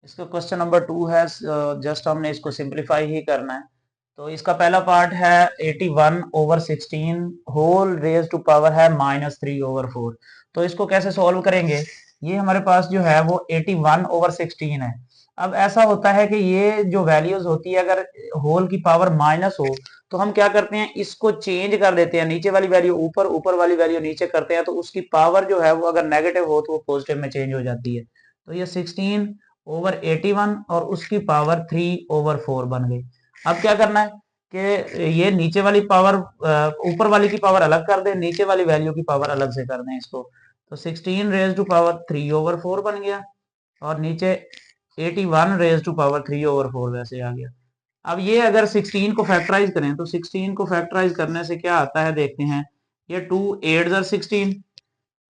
इसका question number 2 है। Just हमने इसको सिंप्लीफाई ही करना है। तो इसका पहला पार्ट है 81/16 होल रेज टू पावर है -3/4। तो इसको कैसे सॉल्व करेंगे? ये हमारे पास जो है वो 81/16 है। अब ऐसा होता है कि ये जो वैल्यूज होती है अगर होल की पावर माइनस हो तो हम क्या करते हैं, इसको चेंज कर देते हैं, नीचे वाली वैल्यू ऊपर, ऊपर वाली वैल्यू नीचे करते हैं, तो उसकी पावर जो है वो अगर नेगेटिव हो तो वो पॉजिटिव में चेंज हो जाती है। तो ये 16/81 और उसकी पावर 3/4 बन गई। अब क्या करना है कि ये नीचे वाली पावर ऊपर वाली की पावर अलग कर दें, नीचे वाली वैल्यू की पावर अलग से कर दें इसको। तो 16 रेज टू पावर 3/4 बन गया और नीचे 81 रेज टू पावर 3/4 वैसे आ गया। अब ये अगर 16 को फैक्टराइज करें तो 16 को फैक्टराइज करने से क्या आता है देखते हैं। ये 2 8 जार 16,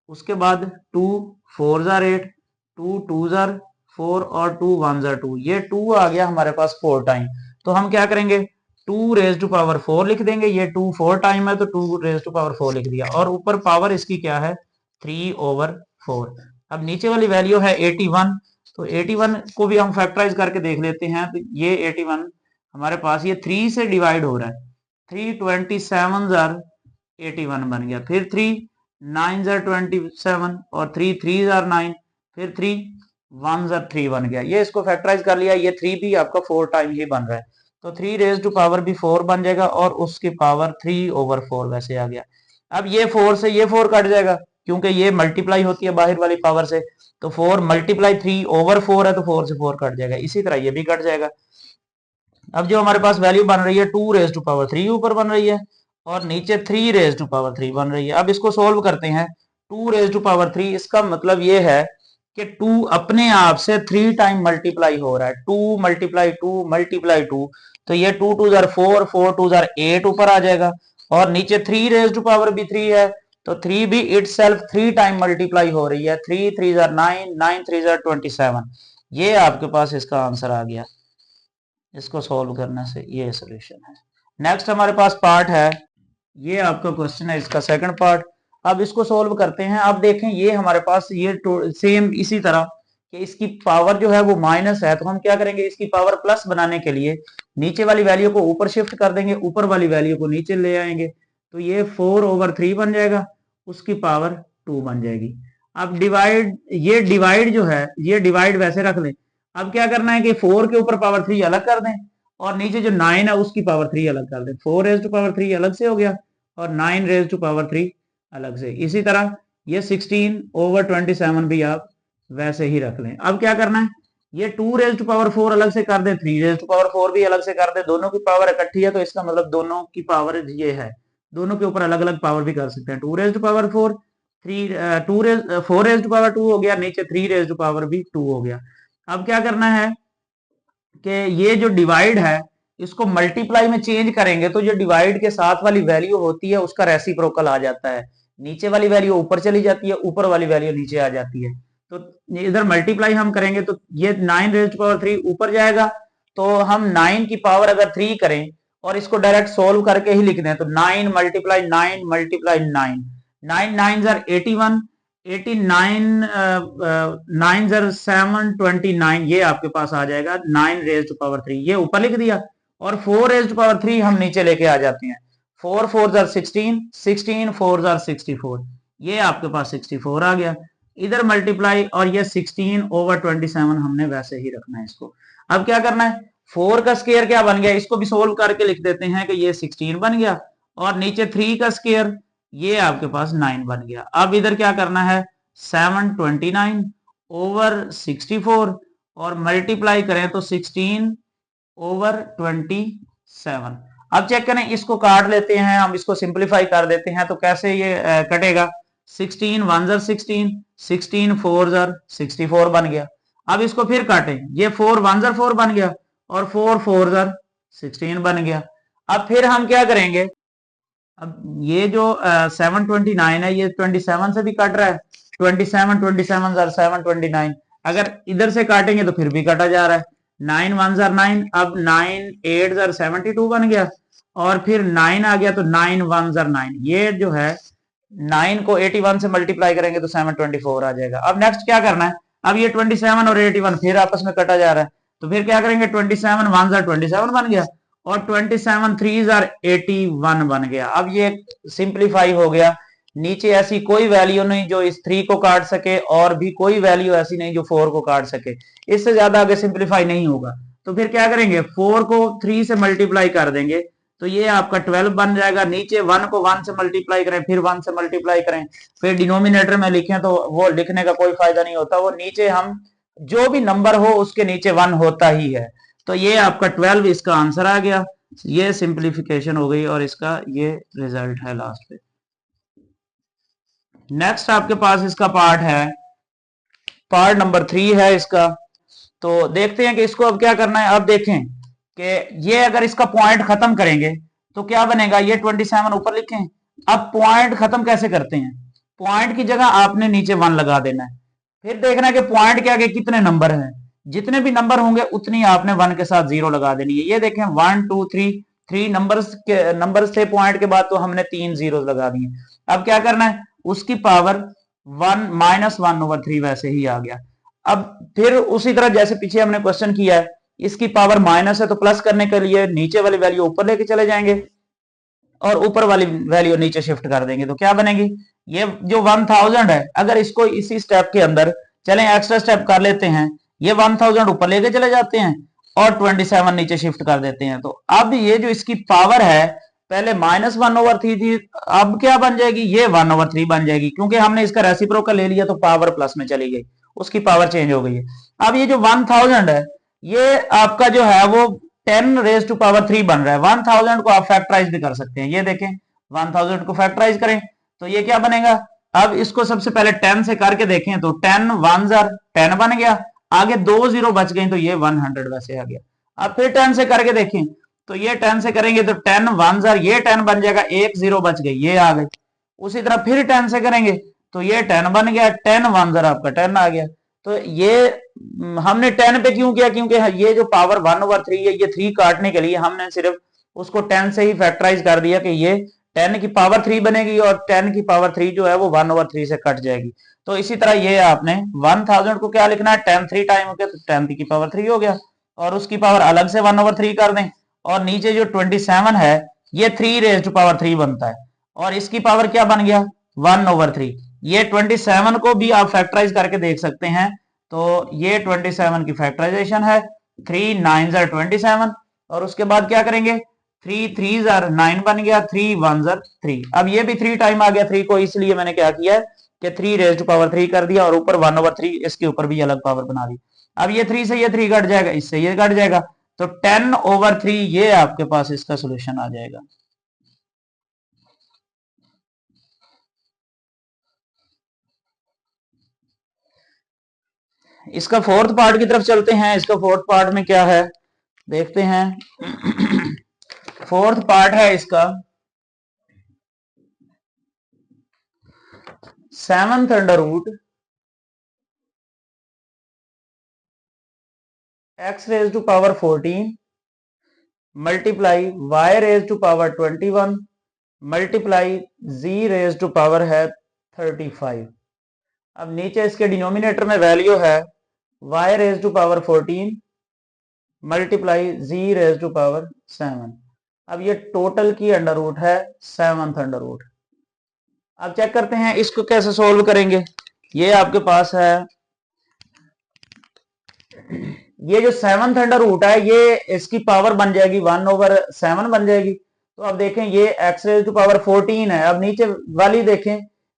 उसके बाद 2 4 जार 8, 2 2 जार 4 और 2 1 जार 2। ये 2 आ गया हमारे पास 4 टाइम। तो हम क्या करेंगे, 2 रेज टू पावर 4 लिख देंगे। ये 2 4 टाइम है तो 2 रेज टू पावर 4 लिख दिया और ऊपर पावर इसकी क्या है 3/4। अब नीचे वाली वैल्यू है 81, तो 81 को भी हम फैक्टराइज करके देख लेते हैं। तो ये 81 हमारे पास ये 3 से डिवाइड हो रहा है, 327 जार 81 बन गया। फिर 3 9 जार 27 और 3 3 जार 9, फिर 3 1 जार 3 बन गया। ये इसको फैक्टराइज कर लिया, ये 3 भी आपका 4 टाइम ही बन रहा है। तो 3 रेज टू पावर भी 4 बन जाएगा और उसकी पावर 3/4 वैसे आ गया। अब ये 4 से ये 4 कट जाएगा क्योंकि ये मल्टीप्लाई होती है बाहर वाली पावर से। तो 4 मल्टीप्लाई 3/4 है तो 4 से 4 कट जाएगा, इसी तरह ये भी कट जाएगा। अब जो हमारे पास वैल्यू बन रही है 2 रेज टू पावर 3 ऊपर बन रही है और नीचे 3 रेज टू पावर 3 बन रही है। अब इसको सोल्व करते हैं। 2 रेज टू पावर 3, इसका मतलब ये है कि 2 अपने आप से 3 टाइम मल्टीप्लाई हो रहा है। 2 मल्टीप्लाई 2 मल्टीप्लाई 2, तो ये 2 2 जार 4, 4 2 जार 8 ऊपर आ जाएगा और नीचे 3 रेज टू पावर भी 3 है तो 3 भी इट सेल्फ 3 टाइम मल्टीप्लाई हो रही है। 3 3 जार 9, 9 3 जार 27। ये आपके पास इसका आंसर आ गया। इसको सॉल्व करने से ये सोल्यूशन है। नेक्स्ट हमारे पास पार्ट है, ये आपका क्वेश्चन है इसका सेकंड पार्ट। अब इसको सॉल्व करते हैं। अब देखें ये हमारे पास ये सेम इसी तरह कि इसकी पावर जो है वो माइनस है तो हम क्या करेंगे, इसकी पावर प्लस बनाने के लिए नीचे वाली वैल्यू को ऊपर शिफ्ट कर देंगे, ऊपर वाली वैल्यू को नीचे ले आएंगे। तो ये 4/3 बन जाएगा, उसकी पावर 2 बन जाएगी। अब डिवाइड, ये डिवाइड जो है ये डिवाइड वैसे रख लें। अब क्या करना है कि 4 के ऊपर पावर 3 अलग कर दें और नीचे जो 9 है उसकी पावर 3 अलग कर दें। 4 रेज टू पावर 3 अलग से हो गया और 9 रेज टू पावर 3 अलग से। इसी तरह ये 16/27 भी आप वैसे ही रख लें। अब क्या करना है, ये 2 रेज टू पावर 4 अलग से कर दें, 3 रेज टू पावर 4 भी अलग से कर दें। दोनों की पावर इकट्ठी है तो इसका मतलब दोनों की पावर ये है, दोनों के ऊपर अलग अलग पावर भी कर सकते हैं। 2 raise to power 4, 4 raise to power 2 हो गया, नीचे 3 रेज टू पावर भी 2 हो गया। अब क्या करना है कि ये जो डिवाइड है इसको मल्टीप्लाई में चेंज करेंगे तो जो डिवाइड के साथ वाली वैल्यू होती है उसका रेसिप्रोकल आ जाता है। नीचे वाली वैल्यू ऊपर चली जाती है, ऊपर वाली वैल्यू नीचे आ जाती है। तो इधर मल्टीप्लाई हम करेंगे तो ये 9 रेज टू पावर 3 ऊपर जाएगा। तो हम 9 की पावर अगर 3 करें और इसको डायरेक्ट सोल्व करके ही लिख दें तो 9 मल्टीप्लाई 9 मल्टीप्लाई 9, 9 9 जार 81, 89 9 ज़र 729, ये आपके पास आ जाएगा 9 रेज टू पावर 3, ये ऊपर लिख दिया और 4 रेज टू पावर 3 हम नीचे लेके आ जाते हैं। 4 4 ज़र 16, 16 4 ज़र 64, ये आपके पास 64 आ गया। इधर मल्टीप्लाई और ये 16/27 हमने वैसे ही रखना है इसको। अब क्या करना है, 4 का स्केयर क्या बन गया, इसको भी सोल्व करके लिख देते हैं कि ये 16 बन गया और नीचे 3 का स्केयर ये आपके पास 9 बन गया। अब इधर क्या करना है, 729/64 और मल्टीप्लाई करें तो 16/27। अब चेक करें, इसको काट लेते हैं हम, इसको सिंप्लीफाई कर देते हैं तो कैसे ये कटेगा। 16 1 ज़र 16, 16 4 ज़र 64 बन गया। अब इसको फिर काटें, ये 4 1 ज़र 4 बन गया और 4 4 ज़र 16 बन गया। अब फिर हम क्या करेंगे, अब ये जो 729 है ये 27 से भी कट रहा है, 27 27 ज़र 729, अगर इधर से काटेंगे तो फिर भी कटा जा रहा है। 9 1 ज़र 9, अब 9 8 ज़र 72 बन गया और फिर 9 आ गया तो 9 1 ज़र 9, ये जो है 9 को 81 से मल्टीप्लाई करेंगे तो 724 आ जाएगा। अब नेक्स्ट क्या करना है, अब ये 27 और 81 फिर आपस में कटा जा रहा है, तो फिर क्या करेंगे, 27 1 27 बन गया और 27 3 81 बन गया। अब ये सिंप्लीफाई हो गया, नीचे ऐसी कोई वैल्यू नहीं जो इस 3 को काट सके और भी कोई वैल्यू ऐसी नहीं जो 4 को काट सके, इससे ज्यादा आगे सिंप्लीफाई नहीं होगा। तो फिर क्या करेंगे, 4 को 3 से मल्टीप्लाई कर देंगे तो ये आपका 12 बन जाएगा। नीचे 1 को 1 से मल्टीप्लाई करें, फिर 1 से मल्टीप्लाई करें, फिर डिनोमिनेटर में लिखें तो वो लिखने का कोई फायदा नहीं होता, वो नीचे हम जो भी नंबर हो उसके नीचे 1 होता ही है। तो ये आपका 12 इसका आंसर आ गया, ये सिंप्लीफिकेशन हो गई और इसका ये रिजल्ट है लास्ट पे। नेक्स्ट आपके पास इसका पार्ट है, पार्ट नंबर 3 है इसका। तो देखते हैं कि इसको अब क्या करना है। अब देखें कि ये अगर इसका पॉइंट खत्म करेंगे तो क्या बनेगा, ये 27 ऊपर लिखें। अब पॉइंट खत्म कैसे करते हैं, पॉइंट की जगह आपने नीचे 1 लगा देना है, फिर देखना है कि पॉइंट के आगे कितने नंबर हैं, जितने भी नंबर होंगे उतनी आपने 1 के साथ 0 लगा देनी है। ये देखें 1 2 3 नंबर्स थे पॉइंट के बाद, तो हमने 3 जीरो लगा दिए। अब क्या करना है, उसकी पावर 1 -1/3 वैसे ही आ गया। अब फिर उसी तरह जैसे पीछे हमने क्वेश्चन किया है, इसकी पावर माइनस है तो प्लस करने के लिए नीचे वाली वैल्यू ऊपर लेके चले जाएंगे और ऊपर वाली वैल्यू नीचे शिफ्ट कर देंगे, तो क्या बनेगी, ये जो 1000 है, अगर इसको इसी स्टेप के अंदर चलें एक्स्ट्रा स्टेप कर लेते हैं, ये 1000 ऊपर लेके चले जाते हैं और 27 नीचे शिफ्ट कर देते हैं। तो अब ये जो इसकी पावर है, पहले -1/3 थी, अब क्या बन जाएगी, ये 1/3 बन जाएगी, क्योंकि हमने इसका रेसिप्रोकल ले लिया तो पावर प्लस में चली गई, उसकी पावर चेंज हो गई है। अब ये जो 1000 है, ये आपका जो है वो 10⁻³ बन रहा है। 1000 को आप फैक्टराइज भी कर सकते हैं, ये देखें 1000 को फैक्टराइज करें तो ये क्या बनेगा। अब इसको सबसे पहले 10 से करके देखें तो 10 1 10 बन गया, आगे 2 0 बच गए तो ये 100 वैसे आ गया। अब फिर 10 से करके देखें तो ये 10 से करेंगे तो 10 1 ये 10 बन जाएगा, 1 0 बच गई, ये आ गई। उसी तरह फिर 10 से करेंगे तो ये 10 बन गया, 10 1 आपका 10 आ गया। तो ये हमने 10 पे क्यों किया, क्योंकि ये जो पावर 1/3 है, ये 3 काटने के लिए हमने सिर्फ उसको 10 से ही फैक्टराइज कर दिया कि ये 10 की पावर 3 बनेगी और 10 की पावर 3 जो है वो 1/3 से कट जाएगी। तो इसी तरह ये आपने 1000 को क्या लिखना है, 10 3 टाइम हो गया तो 10 की पावर 3 हो गया और उसकी पावर अलग से 1/3 कर दें, और नीचे जो 27 है ये 3⁻³ बनता है और इसकी पावर क्या बन गया, 1/3। ये 27 को भी आप फैक्टराइज करके देख सकते हैं, तो ये 27 की फैक्टराइजेशन है, 3 9 27 और उसके बाद क्या करेंगे, 3 3 9 बन गया, 3 1 3। अब ये भी 3 टाइम आ गया, 3 को इसलिए मैंने क्या किया है कि 3⁻³ कर दिया और ऊपर 1/3 इसके ऊपर भी अलग पावर बना दी। अब ये 3 से ये 3 कट जाएगा, इससे ये कट जाएगा, तो 10/3 ये आपके पास इसका सोल्यूशन आ जाएगा। इसका फोर्थ पार्ट की तरफ चलते हैं। इसका फोर्थ पार्ट में क्या है देखते हैं। फोर्थ पार्ट है इसका 7th under root x⁻14 multiply y⁻21 multiply z⁻³ है 35। अब नीचे इसके डिनोमिनेटर में वैल्यू है y⁻14 मल्टीप्लाई z⁻7। अब ये टोटल की अंडर रूट है 7th अंडर रूट। अब चेक करते हैं इसको कैसे सोल्व करेंगे। ये आपके पास है, ये जो 7th अंडर रूट है ये इसकी पावर बन जाएगी 1/7 बन जाएगी। तो अब देखें ये x⁻14 है, अब नीचे वाली देखें,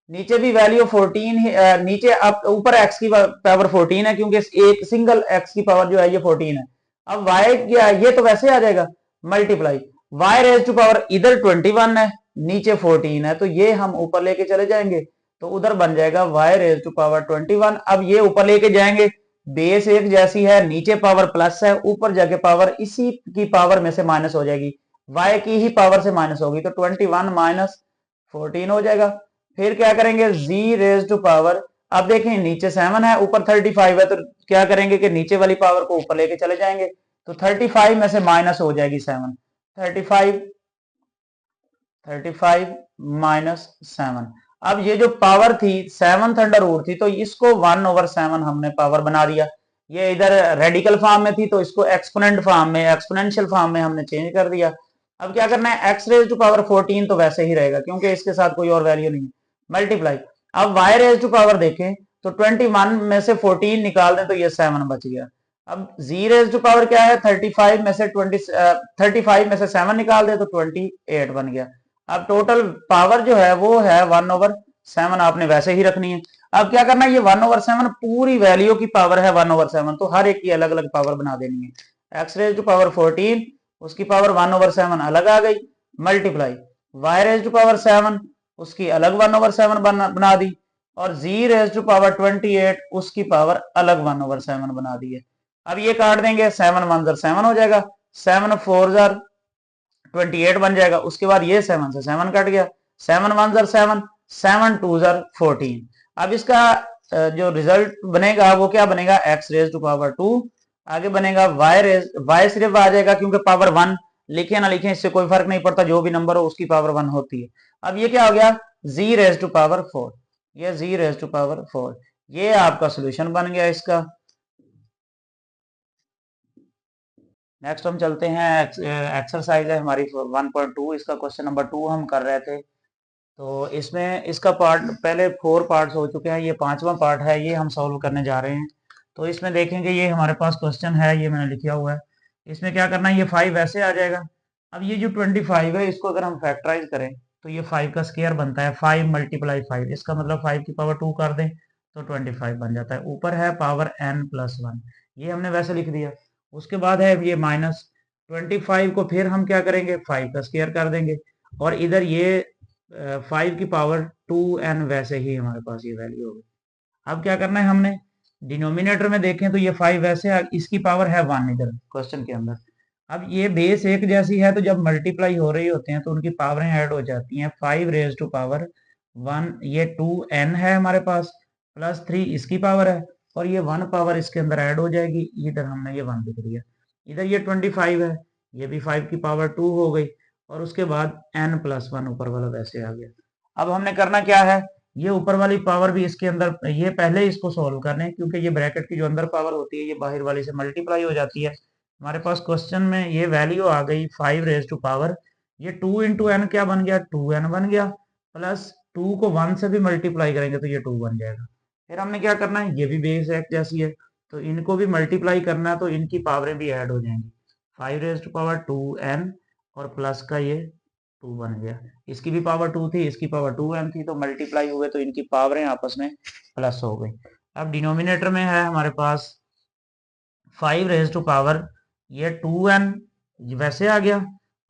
नीचे भी वैल्यू 14 है, नीचे अब ऊपर x की पावर 14 है क्योंकि एक सिंगल x की पावर जो है ये 14 है। अब y क्या है, ये तो वैसे आ जाएगा मल्टीप्लाई y⁻, इधर 21 है नीचे 14 है, तो ये हम ऊपर लेके चले जाएंगे तो उधर बन जाएगा y⁻21। अब ये ऊपर लेके जाएंगे, बेस एक जैसी है, नीचे पावर प्लस है, ऊपर जाके पावर इसी की पावर में से माइनस हो जाएगी, y की ही पावर से माइनस होगी, तो 21 - 14 हो जाएगा। फिर क्या करेंगे z⁻, अब देखें नीचे 7 है ऊपर 35 है, तो क्या करेंगे कि नीचे वाली पावर को ऊपर लेके चले जाएंगे, तो 35 में से माइनस हो जाएगी 7, 35 - 7। अब ये जो पावर थी 7th अंडर रूट थी, तो इसको 1/7 हमने पावर बना दिया। ये इधर रेडिकल फॉर्म में थी तो इसको एक्सपोनेंट फॉर्म में, एक्सपोनेंशियल फॉर्म में हमने चेंज कर दिया। अब क्या करना है, x रेज टू पावर 14 तो वैसे ही रहेगा क्योंकि इसके साथ कोई और वैल्यू नहीं, मल्टीप्लाई। अब y रेज टू पावर देखें तो 21 में से 14 निकाल दें तो ये 7 बच गया। अब z रेज टू पावर क्या है, 35 में से 7 निकाल दे तो 28 बन गया। अब टोटल पावर जो है वो है 1/7, आपने वैसे ही रखनी है। अब क्या करना है, ये 1/7 पूरी वैल्यू की पावर है 1/7, तो हर एक की अलग अलग पावर बना देनी है। x रेज टू पावर 14 उसकी पावर 1/7 अलग आ गई, multiply y raise to power 7 उसकी अलग 1/7 बना दी, और z रेज टू पावर 28 उसकी पावर अलग 1/7 बना दी है। अब ये काट देंगे, 7 1 7 हो जाएगा, 7 4 28 बन जाएगा। उसके बाद ये 7 से 7 कट गया, 7 1 7, 7 2 14। अब इसका जो रिजल्ट बनेगा वो क्या बनेगा, x रेज टू पावर 2, आगे बनेगा y सिर्फ आ जाएगा क्योंकि पावर 1 लिखे ना लिखे इससे कोई फर्क नहीं पड़ता, जो भी नंबर हो उसकी पावर 1 होती है। अब ये क्या हो गया, z रेज टू पावर 4, ये z रेज टू पावर 4, ये आपका सोल्यूशन बन गया इसका। नेक्स्ट हम चलते हैं, एक्सरसाइज है हमारी 1.2, इसका क्वेश्चन नंबर 2 हम कर रहे थे। तो इसमें इसका पार्ट पहले 4 पार्ट्स हो चुके हैं, ये 5वां पार्ट है, ये हम सॉल्व करने जा रहे हैं। तो इसमें देखेंगे ये हमारे पास क्वेश्चन है, ये मैंने लिखा हुआ है। इसमें क्या करना है, ये 5 ऐसे आ जाएगा। अब ये जो 25 है इसको अगर हम फैक्टराइज करें तो ये 5 का स्क्वायर बनता है, 5 × 5, इसका मतलब 5 की पावर 2 कर दें तो 25 बन जाता है। ऊपर है पावर n+1, ये हमने वैसे लिख दिया। उसके बाद है ये -25 को फिर हम क्या करेंगे, 5 का स्क्वायर कर देंगे, और इधर ये 5 की पावर 2n, वैसे ही हमारे पास ये वैल्यू होगी। अब क्या करना है, हमने डिनोमिनेटर में देखें तो ये 5 वैसे, इसकी पावर है 1 इधर क्वेश्चन के अंदर। अब ये बेस एक जैसी है तो जब मल्टीप्लाई हो रही होते हैं तो उनकी पावरें ऐड हो जाती हैं। 5 रेज टू पावर 1, ये 2n है हमारे पास, +3 इसकी पावर है, और ये 1 पावर इसके अंदर ऐड हो जाएगी। इधर हमने ये 1 लिख दिया, इधर ये 25 है, ये भी 5 की पावर 2 हो गई, और उसके बाद n+1 ऊपर वाला वैसे आ गया। अब हमने करना क्या है, ये ऊपर वाली पावर भी इसके अंदर, ये पहले इसको सोल्व करने, क्योंकि ये ब्रैकेट की जो अंदर पावर होती है ये बाहर वाली से मल्टीप्लाई हो जाती है। हमारे पास क्वेश्चन में ये वैल्यू आ गई 5 रेज टू पावर, ये 2 × n क्या बन गया, 2n बन गया, प्लस 2 को 1 से भी मल्टीप्लाई करेंगे तो ये 2 बन जाएगा। फिर हमने क्या करना है, ये भी बेस एक जैसी है तो इनको भी मल्टीप्लाई करना है, तो इनकी पावरें भी ऐड हो जाएंगी। 5 रेज टू पावर 2n और प्लस का ये 2 बन गया, इसकी भी पावर 2 थी, इसकी पावर 2n थी, तो मल्टीप्लाई हुए तो इनकी पावरें आपस में प्लस हो गई। अब डिनोमिनेटर में है हमारे पास 5 रेज टू पावर, ये 2n वैसे आ गया,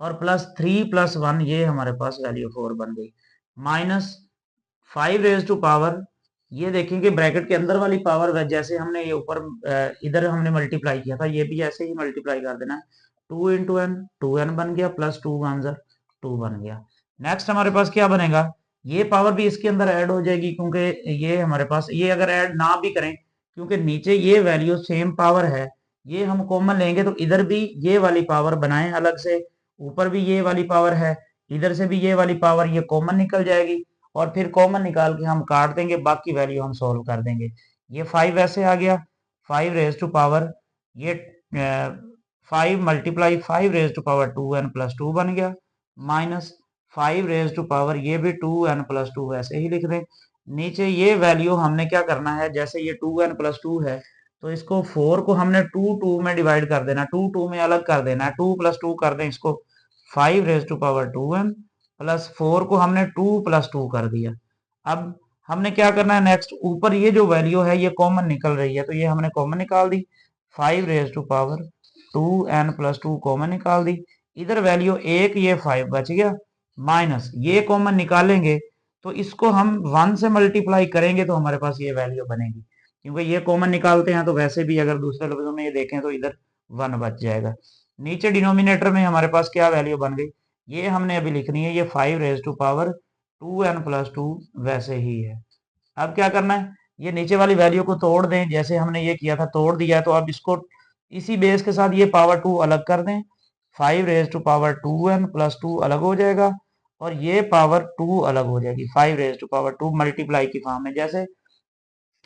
और +3 + 1 ये हमारे पास वैल्यू 4 बन गई, -5 रेज टू पावर, ये देखेंगे ब्रैकेट के अंदर वाली पावर जैसे हमने ये ऊपर इधर हमने मल्टीप्लाई किया था, ये भी ऐसे ही मल्टीप्लाई कर देना है। 2 × n, 2n बन गया, +2 1 2 बन गया। नेक्स्ट हमारे पास क्या बनेगा, ये पावर भी इसके अंदर ऐड हो जाएगी, क्योंकि ये हमारे पास, ये अगर ऐड ना भी करें क्योंकि नीचे ये वैल्यू सेम पावर है, ये हम कॉमन लेंगे तो इधर भी ये वाली पावर बनाएं अलग से, ऊपर भी ये वाली पावर है, इधर से भी ये वाली पावर, ये कॉमन निकल जाएगी, और फिर कॉमन निकाल के हम काट देंगे, बाकी वैल्यू हम सोल्व कर देंगे। ये 5 ऐसे आ गया, 5 रेज टू पावर, ये 5 × 5 रेज टू पावर 2n + 2 बन गया, -5 रेज टू पावर, ये भी 2n + 2 ऐसे ही लिख दें। नीचे ये वैल्यू हमने क्या करना है, जैसे ये 2n + 2 है तो इसको 4 को हमने 2 में डिवाइड कर देना, 2 में अलग कर देना है, 2 + 2 कर दें इसको, 5 raise to power 2n plus 4 को हमने 2 + 2 कर दिया। अब हमने क्या करना है, नेक्स्ट ऊपर ये जो वैल्यू है ये कॉमन निकल रही है तो ये हमने कॉमन निकाल दी, 5 raise to power 2n + 2 common निकाल दी, इधर वैल्यू 1, ये 5 बच गया, माइनस ये कॉमन निकालेंगे तो इसको हम 1 से मल्टीप्लाई करेंगे तो हमारे पास ये वैल्यू बनेगी, क्योंकि ये कॉमन निकालते हैं तो वैसे भी अगर दूसरे लफ्जों में ये देखें तो इधर 1 बच जाएगा। नीचे डिनोमिनेटर में हमारे पास क्या वैल्यू बन गई, ये हमने अभी लिखनी है, ये 5 रेज टू पावर 2n + 2 वैसे ही है। अब क्या करना है, ये नीचे वाली वैल्यू को तोड़ दें, जैसे हमने ये किया था तोड़ दिया, तो अब इसको इसी बेस के साथ ये पावर 2 अलग कर दें, 5 रेज टू पावर 2n + 2 अलग हो जाएगा, और ये पावर 2 अलग हो जाएगी, 5 रेज टू पावर 2 मल्टीप्लाई की फॉर्म में। जैसे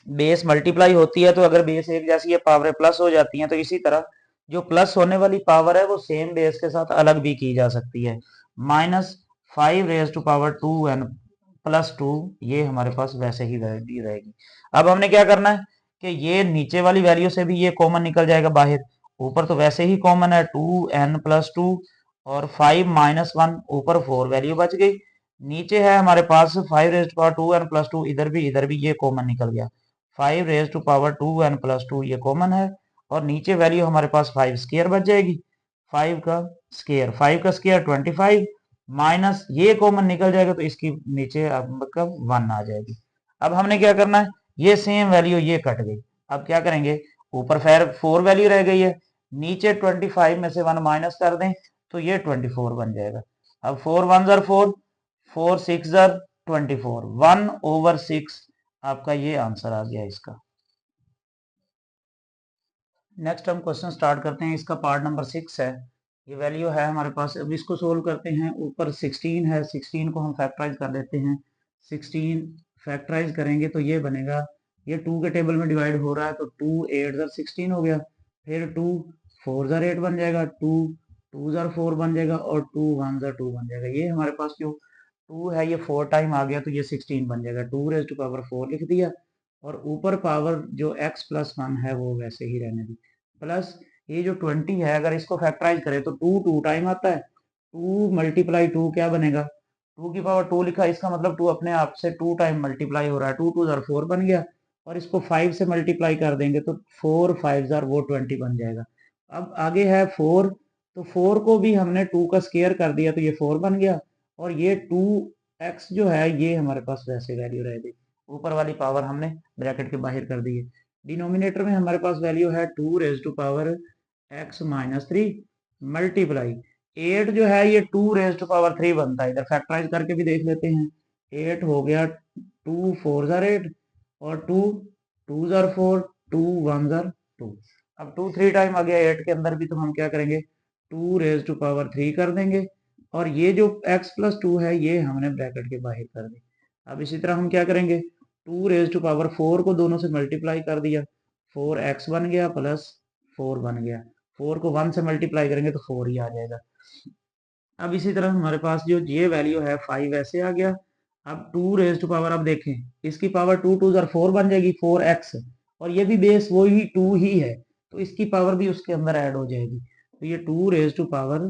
बेस मल्टीप्लाई होती है तो अगर बेस एक जैसी है पावर प्लस हो जाती है, तो इसी तरह जो प्लस होने वाली पावर है वो सेम बेस के साथ अलग भी की जा सकती है। -5 raise to power 2 N plus 2, ये हमारे पास वैसे ही वैल्यू रहेगी। अब हमने क्या करना है कि ये नीचे वाली वैल्यू से भी ये कॉमन निकल जाएगा बाहर, ऊपर तो वैसे ही कॉमन है 2n+2 और 5 - 1 ऊपर 4 वैल्यू बच गई। नीचे है हमारे पास 5 रेज टू पावर 2n+2, इधर भी ये कॉमन निकल गया, 5 रेज टू पावर 2n+2 ये कॉमन है, और नीचे वैल्यू हमारे पास 5 स्क्वायर बच जाएगी, 5 का स्क्वायर 25 माइनस ये कॉमन निकल जाएगा तो इसकी नीचे आपका 1 आ जाएगी। अब हमने क्या करना है, ये सेम वैल्यू ये कट गई, अब क्या करेंगे, ऊपर 4 वैल्यू रह गई है, नीचे 25 में से 1 माइनस कर दें तो ये 24 बन जाएगा। अब 4 1 ज़र 4, 4 6 ज़र 24, 1/6 आपका ये आंसर आ गया इसका। नेक्स्ट हम क्वेश्चन स्टार्ट करते हैं, इसका पार्ट नंबर 6 है, ये वैल्यू है हमारे पास। अब इसको सोल्व करते हैं, ऊपर 16 है, 16 को हम फैक्टराइज कर देते हैं, 16 फैक्टराइज करेंगे तो ये बनेगा, ये 2 के टेबल में डिवाइड हो रहा है तो 2 8 ज़र 16 हो गया, फिर 2 4 ज़र 8 बन जाएगा, 2 2 ज़र 4 बन जाएगा और 2 1 ज़र 2 बन जाएगा। ये हमारे पास जो 2 है ये 4 टाइम आ गया तो ये 16 बन जाएगा, 2 रेज टू पावर 4 लिख दिया, और ऊपर पावर जो x+1 है वो वैसे ही रहने दी, प्लस ये जो 20 है अगर इसको फैक्टराइज करें तो 2 2 टाइम आता है, 2 मल्टीप्लाई 2 क्या बनेगा, 2 की पावर 2 लिखा, इसका मतलब 2 अपने आप से 2 टाइम मल्टीप्लाई हो रहा है, 2 2 ज़र 4 बन गया, और इसको 5 से मल्टीप्लाई कर देंगे तो 4 5 ज़र वो 20 बन जाएगा। अब आगे है 4, तो 4 को भी हमने 2 का स्क्वायर कर दिया तो ये 4 बन गया, और ये 2x जो है ये हमारे पास वैसे वैल्यू रह गई, ऊपर वाली पावर हमने ब्रैकेट के बाहर कर दी है। डिनोमिनेटर में हमारे पास वैल्यू है 2 raise to power x-3 multiply 8 जो है ये 2 रेज टू पावर 3 बनता है, इधर फैक्टराइज करके भी देख लेते हैं, 8 हो गया 2 4 ज़र 8 और 2 2 ज़र 4 2 1 ज़र 2। अब 2 3 टाइम आ गया 8 के अंदर भी, तो हम क्या करेंगे 2 रेज टू पावर 3 कर देंगे, और ये जो x+2 है ये हमने ब्रैकेट के बाहर कर दी। अब इसी तरह हम क्या करेंगे 2 रेज टू पावर 4 को दोनों से मल्टीप्लाई कर दिया, 4x बन गया प्लस 4 बन गया, 4 को 1 से मल्टीप्लाई करेंगे तो 4 ही आ जाएगा। अब इसी तरह हमारे पास जो ये वैल्यू है 5 ऐसे आ गया। अब 2 रेज टू पावर, अब देखें इसकी पावर 2 2 ज़र 4 बन जाएगी 4x, और ये भी बेस वही 2 ही है तो इसकी पावर भी उसके अंदर ऐड हो जाएगी, तो ये 2 रेज टू पावर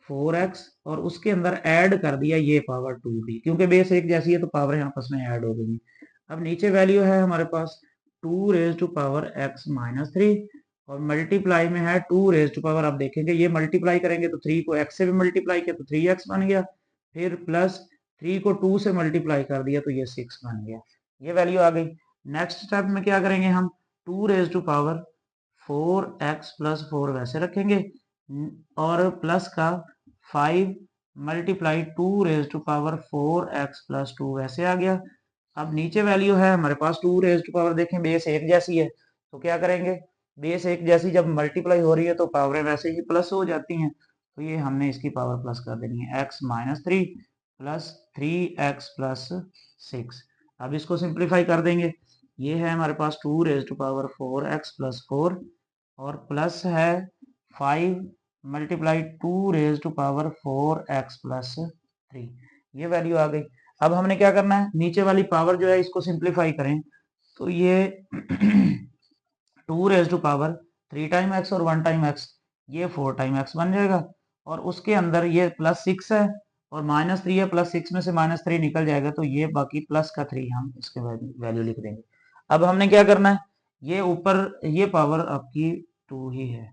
4x और उसके अंदर ऐड कर दिया ये पावर 2 भी, क्योंकि बेस एक जैसी है तो पावर आपस में ऐड हो गई। अब नीचे वैल्यू है हमारे पास 2 रेज टू पावर x-3 और मल्टीप्लाई में है 2 रेज टू पावर, आप देखेंगे ये मल्टीप्लाई करेंगे तो 3 को x से भी मल्टीप्लाई किया तो 3x बन गया, फिर प्लस 3 को 2 से मल्टीप्लाई कर दिया तो ये 6 बन गया, ये वैल्यू आ गई। नेक्स्ट स्टेप में क्या करेंगे हम 2 रेज टू पावर 4x+4 वैसे रखेंगे, और प्लस का 5 multiply 2 raise to power 4x+2 वैसे आ गया। अब नीचे वैल्यू है हमारे पास 2 रेज टू पावर, देखें बेस एक जैसी है तो क्या करेंगे, बेस एक जैसी जब मल्टीप्लाई हो रही है तो पावरें वैसे ही प्लस हो जाती हैं, तो ये हमने इसकी पावर प्लस कर देनी है, x-3 प्लस 3x प्लस 6। अब इसको सिंप्लीफाई कर देंगे, ये है हमारे पास 2 रेज टू पावर 4x+4 और प्लस है 5 multiply 2 raise to power 4x+3, ये वैल्यू आ गई। अब हमने क्या करना है, नीचे वाली पावर जो है इसको सिंप्लीफाई करें तो ये 2 raise to power 3 time x और 1 टाइम x, ये 4 टाइम x बन जाएगा, और उसके अंदर ये +6 है और -3 है, +6 में से -3 निकल जाएगा तो ये बाकी प्लस का 3 हम इसके वैल्यू लिख देंगे। अब हमने क्या करना है, ये ऊपर ये पावर आपकी 2 ही है।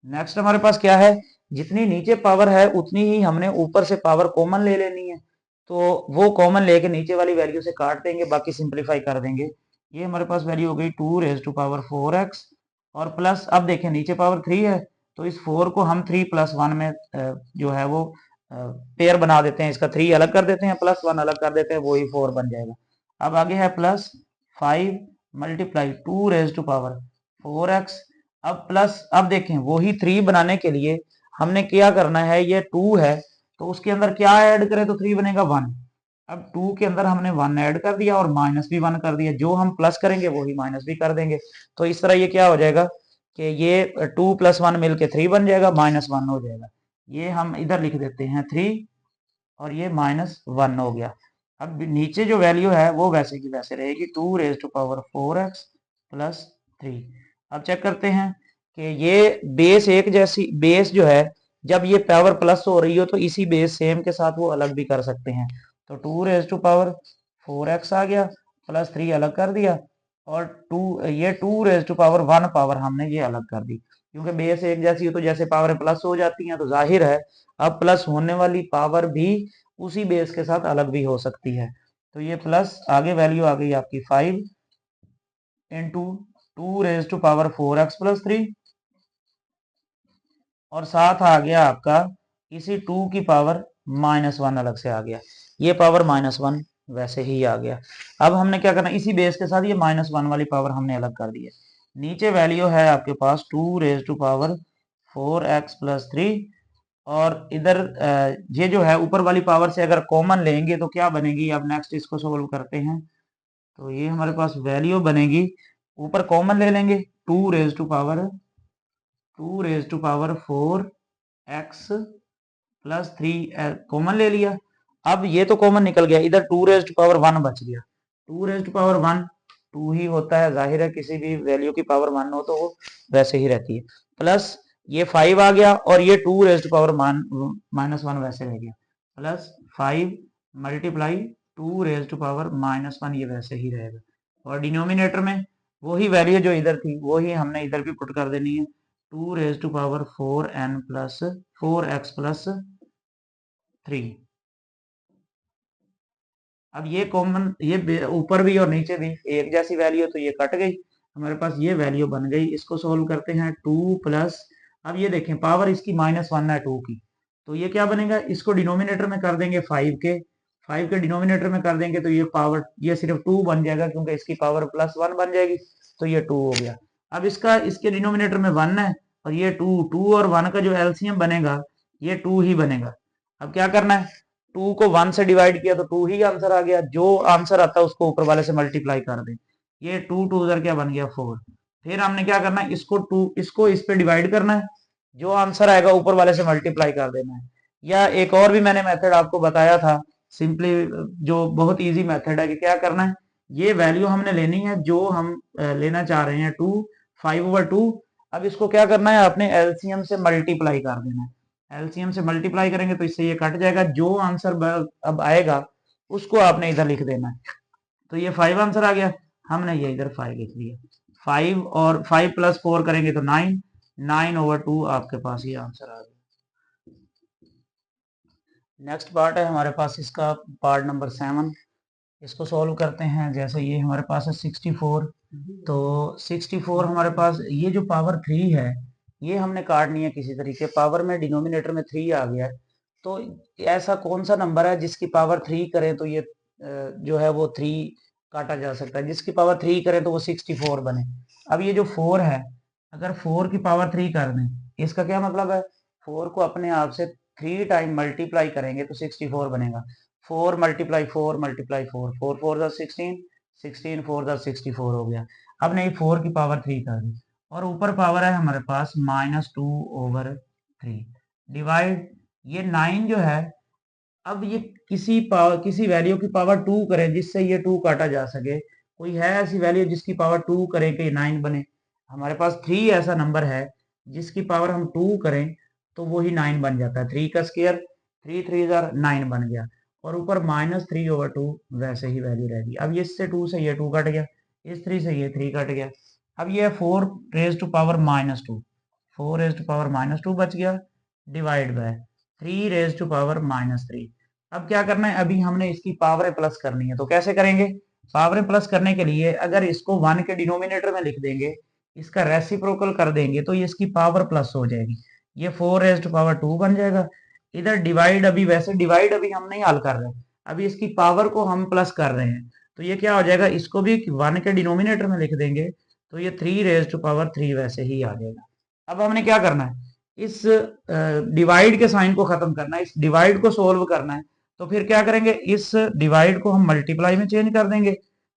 नेक्स्ट हमारे पास क्या है, जितनी नीचे पावर है उतनी ही हमने ऊपर से पावर कॉमन ले लेनी है, तो वो कॉमन लेके नीचे वाली वैल्यू से काट देंगे, बाकी सिंप्लीफाई कर देंगे। ये हमारे पास वैल्यू हो गई 2 रेज टू पावर 4x और प्लस, अब देखें नीचे पावर 3 है तो इस 4 को हम 3 + 1 में जो है वो पेयर बना देते हैं, इसका 3 अलग कर देते हैं प्लस 1 अलग कर देते हैं, वही 4 बन जाएगा। अब आगे है plus 5 multiply 2 raise to power 4x, अब प्लस, अब देखें वही 3 बनाने के लिए हमने क्या करना है, ये 2 है तो उसके अंदर क्या ऐड करें तो 3 बनेगा 1। अब 2 के अंदर हमने 1 ऐड कर दिया और माइनस भी 1 कर दिया, जो हम प्लस करेंगे वही माइनस भी कर देंगे। तो इस तरह ये क्या हो जाएगा कि ये 2 + 1 मिलके 3 बन जाएगा, -1 हो जाएगा। ये हम इधर लिख देते हैं 3 और ये -1 हो गया। अब नीचे जो वैल्यू है वो वैसे की वैसे रहेगी, 2⁴x + 3। अब चेक करते हैं कि ये बेस एक जैसी, बेस जो है जब ये पावर प्लस हो रही हो तो इसी बेस सेम के साथ वो अलग भी कर सकते हैं। तो 2⁴x आ गया, +3 अलग कर दिया और 2⁴1 पावर हमने ये अलग कर दी, क्योंकि बेस एक जैसी हो तो जैसे पावर प्लस हो जाती हैं तो जाहिर है अब प्लस होने वाली पावर भी उसी बेस के साथ अलग भी हो सकती है। तो ये प्लस आगे वैल्यू आ गई आपकी 5 इंटू 2⁴x + 3 और साथ आ गया आपका इसी 2 की पावर -1 अलग से आ गया, ये पावर -1 वैसे ही आ गया। अब हमने क्या करना, इसी बेस के साथ ये -1 वाली पावर हमने अलग कर दी है। नीचे वैल्यू है आपके पास 2⁴x + 3 और इधर ये जो है ऊपर वाली पावर से अगर कॉमन लेंगे तो क्या बनेगी। अब नेक्स्ट इसको सोल्व करते हैं तो ये हमारे पास वैल्यू बनेगी, ऊपर कॉमन ले लेंगे 2⁴x + 3 कॉमन ले लिया। अब ये तो कॉमन निकल गया, इधर 2⁴1 बच गया। 2⁴1 2 ही होता है, जाहिर है किसी भी वैल्यू की पावर 1 हो तो वो वैसे ही रहती है। प्लस ये 5 आ गया और ये 2⁻1 वैसे रह गया, +5 × 2⁻1 ये वैसे ही रहेगा। और डिनोमिनेटर में वही वैल्यू जो इधर थी वही हमने इधर भी पुट कर देनी है, 2⁴n + 4x + 3। अब ये कॉमन, ये ऊपर भी और नीचे भी एक जैसी वैल्यू तो ये कट गई, हमारे पास ये वैल्यू बन गई। इसको सोल्व करते हैं 2 प्लस, अब ये देखें पावर इसकी -1 है 2 की, तो ये क्या बनेगा, इसको डिनोमिनेटर में कर देंगे 5 के डिनोमिनेटर में कर देंगे तो ये पावर ये सिर्फ 2 बन जाएगा, क्योंकि इसकी पावर +1 बन जाएगी तो ये 2 हो गया। अब इसका इसके डिनोमिनेटर में 1 है और ये 2 और 1 का जो एलसीएम बनेगा ये 2 ही बनेगा। अब क्या करना है, 2 को 1 से डिवाइड किया तो 2 ही आंसर आ गया, जो आंसर आता है उसको ऊपर वाले से मल्टीप्लाई कर दें। ये 2 2 उधर क्या बन गया 4। फिर हमने क्या करना है, इसको इस पे डिवाइड करना है, जो आंसर आएगा ऊपर वाले से मल्टीप्लाई कर देना है। या एक और भी मैंने मेथड आपको बताया था सिंपली, जो बहुत इजी मेथड है कि क्या करना है, ये वैल्यू हमने लेनी है जो हम लेना चाह रहे हैं 2 5/2। अब इसको क्या करना है, आपने एलसीएम से मल्टीप्लाई कर देना है। एलसीएम से मल्टीप्लाई करेंगे तो इससे ये कट जाएगा, जो आंसर अब आएगा उसको आपने इधर लिख देना है। तो ये 5 आंसर आ गया, हमने ये इधर 5 लिख दिया। 5 और 5 + 4 करेंगे तो 9/2 आपके पास ये आंसर आ गया। नेक्स्ट पार्ट है हमारे पास इसका पार्ट नंबर 7, इसको सॉल्व करते हैं। जैसे ये हमारे पास है 64, तो 64 हमारे पास ये जो पावर 3 है ये हमने काटनी है किसी तरीके, पावर में डिनोमिनेटर में 3 आ गया है, तो ऐसा कौन सा नंबर है जिसकी पावर 3 करें तो ये जो है वो 3 काटा जा सकता है, जिसकी पावर 3 करें तो वो 64 बने। अब ये जो 4 है, अगर 4 की पावर 3 कर दें, इसका क्या मतलब है, 4 को अपने आप से 3 टाइम मल्टीप्लाई करेंगे तो 64 बनेगा। 4 × 4 × 4 4 4 16 16 4 64 हो गया। अब नहीं 4 की पावर 3 कर दी और ऊपर पावर है हमारे पास -2/3 डिवाइड ये 9 जो है, अब ये किसी वैल्यू की पावर 2 करें जिससे ये 2 काटा जा सके, कोई है ऐसी वैल्यू जिसकी पावर 2 करें कि 9 बने। हमारे पास 3 ऐसा नंबर है जिसकी पावर हम 2 करें तो वो ही 9 बन जाता है। 3 का स्क्वायर 3 3 9 बन गया और ऊपर -3/2 वैसे ही वैल्यू रहेगी। अब इससे 2 से ये 2 कट गया, इस 3 से ये 3 कट गया। अब ये 4⁻², 4⁻² बच गया डिवाइड बाय 3⁻3। अब क्या करना है, अभी हमने इसकी पावर प्लस करनी है, तो कैसे करेंगे, पावर प्लस करने के लिए अगर इसको 1 के डिनोमिनेटर में लिख देंगे, इसका रेसिप्रोकल कर देंगे तो ये इसकी पावर प्लस हो जाएगी, ये 4⁻² बन जाएगा। इधर डिवाइड, अभी वैसे डिवाइड अभी हम नहीं हल कर रहे, अभी इसकी पावर को हम प्लस कर रहे हैं, तो ये क्या हो जाएगा, इसको भी 1 के डिनोमिनेटर में लिख देंगे तो ये 3⁻3 वैसे ही आ जाएगा। अब हमने क्या करना है, इस डिवाइड के साइन को खत्म करना है, इस डिवाइड को सोल्व करना है, तो फिर क्या करेंगे, इस डिवाइड को हम मल्टीप्लाई में चेंज कर देंगे।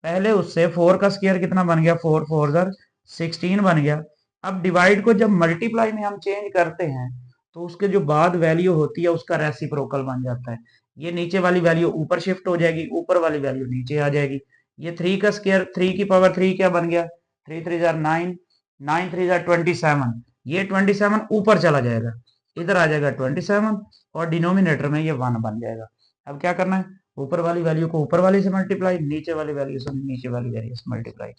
पहले उससे 4 का स्क्वायर कितना बन गया, 4 4 ज़र 16 बन गया। अब डिवाइड को जब मल्टीप्लाई में हम चेंज करते हैं तो उसके जो बाद वैल्यू होती है उसका रेसिप्रोकल बन जाता है। ये नीचे वाली वैल्यू ऊपर शिफ्ट हो जाएगी, ऊपर वाली वैल्यू नीचे आ जाएगी। ये 3 का स्क्वायर, 3 की पावर 3 क्या बन गया, 3 3 ज़र 9, 9 3 ज़र 27। ये 27 ऊपर चला जाएगा, इधर आ जाएगा 27 और डिनोमिनेटर में ये 1 बन जाएगा। अब क्या करना है, ऊपर वाली वैल्यू को ऊपर वाली से मल्टीप्लाई, नीचे वाली वैल्यू से नीचे वाली वैल्यू से मल्टीप्लाई।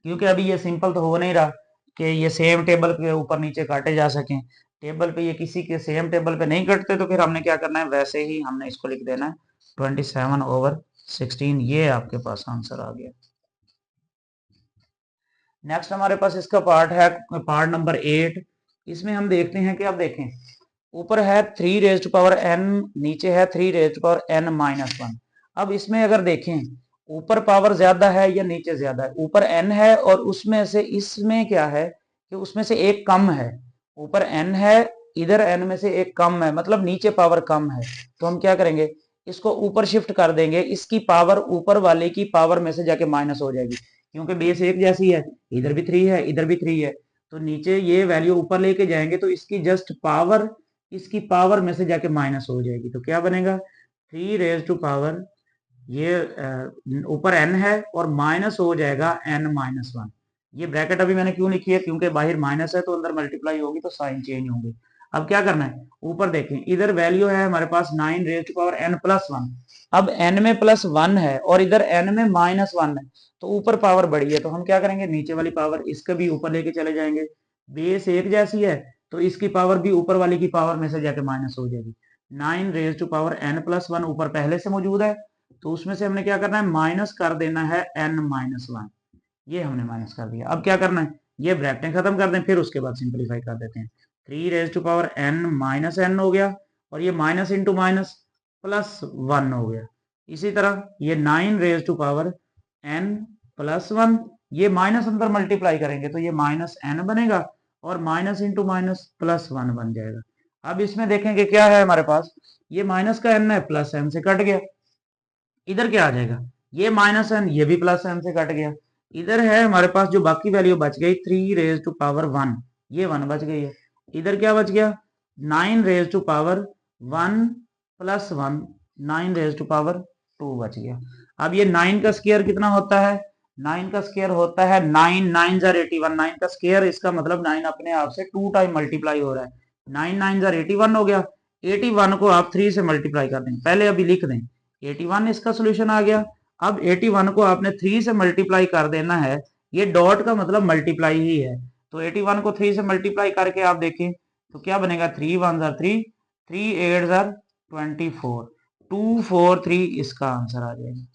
क्योंकि अभी ये सिंपल तो हो नहीं रहा कि ये सेम टेबल के ऊपर नीचे काटे जा सकें। टेबल पे ये किसी के सेम टेबल पे नहीं कटते, तो फिर हमने क्या करना है, वैसे ही हमने इसको लिख देना है 27/16। ये आपके पास आंसर आ गया। नेक्स्ट हमारे पास इसका पार्ट है पार्ट नंबर 8। इसमें हम देखते हैं कि अब देखें, ऊपर है 3 रेज़ टू पावर n, नीचे है 3 रेज़ टू पावर n-1। अब इसमें अगर देखें ऊपर पावर ज्यादा है या नीचे ज्यादा है, ऊपर n है और उसमें से इसमें क्या है कि उसमें से एक कम है। ऊपर n है, इधर n में से एक कम है, मतलब नीचे पावर कम है। तो हम क्या करेंगे, इसको ऊपर शिफ्ट कर देंगे, इसकी पावर ऊपर वाले की पावर में से जाके माइनस हो जाएगी, क्योंकि बेस एक जैसी है, इधर भी 3 है इधर भी 3 है। तो नीचे ये वैल्यू ऊपर लेके जाएंगे तो इसकी जस्ट पावर, इसकी पावर में से जाके माइनस हो जाएगी। तो क्या बनेगा, 3 रेज़ टू पावर, ये ऊपर n है और माइनस हो जाएगा n-1। ये ब्रैकेट अभी मैंने क्यों लिखी है, क्योंकि बाहर माइनस है तो अंदर मल्टीप्लाई होगी तो साइन चेंज होंगे। अब क्या करना है, ऊपर देखें इधर वैल्यू है हमारे पास 9 रेज़ टू पावर n+1। अब n में +1 है और इधर n में -1 है, तो ऊपर पावर बड़ी है, तो हम क्या करेंगे, नीचे वाली पावर इसके भी ऊपर लेके चले जाएंगे। बेस एक जैसी है तो इसकी पावर भी ऊपर वाली की पावर में से जाके माइनस हो जाएगी। 9 रेज़ टू पावर n+1 ऊपर पहले से मौजूद है, तो उसमें से हमने क्या करना है, माइनस कर देना है n-1। ये हमने माइनस कर दिया। अब क्या करना है, ये ब्रैकेटें खत्म कर दें, फिर उसके बाद सिंपलीफाई कर देते हैं। 3 रेज़ टू पावर n-n हो गया और ये माइनस इंटू माइनस +1 हो गया। इसी तरह ये 9 रेज़ टू पावर n+1, ये माइनस अंदर मल्टीप्लाई करेंगे तो ये -n बनेगा और माइनस इंटू माइनस +1 बन जाएगा। अब इसमें देखेंगे क्या है हमारे पास, ये माइनस का n है, प्लस n से कट गया, इधर क्या आ जाएगा, ये -n, ये भी +n से कट गया। इधर है हमारे पास जो बाकी वैल्यू बच गई 3 रेज़ टू पावर 1, ये 1 बच गई है। इधर क्या बच गया, 9 raise to power 1 + 1, 9 raise to power 2 बच गया। अब ये 9 का स्क्वायर कितना होता है, 9 का स्क्वायर होता है 9 9 ज़र 81। 9 का स्क्वायर, इसका मतलब 9 अपने आप से 2 टाइम मल्टीप्लाई हो रहा है। 9 9 ज़र 81 हो गया। 81 को आप 3 से मल्टीप्लाई कर दें, पहले अभी लिख दें, 81 इसका सोल्यूशन आ गया। अब 81 को आपने 3 से मल्टीप्लाई कर देना है, ये डॉट का मतलब मल्टीप्लाई ही है। तो 81 को 3 से मल्टीप्लाई करके आप देखें तो क्या बनेगा, 3 1 ज़र 3, 3 8 ज़र 24, 243 इसका आंसर आ जाएगा।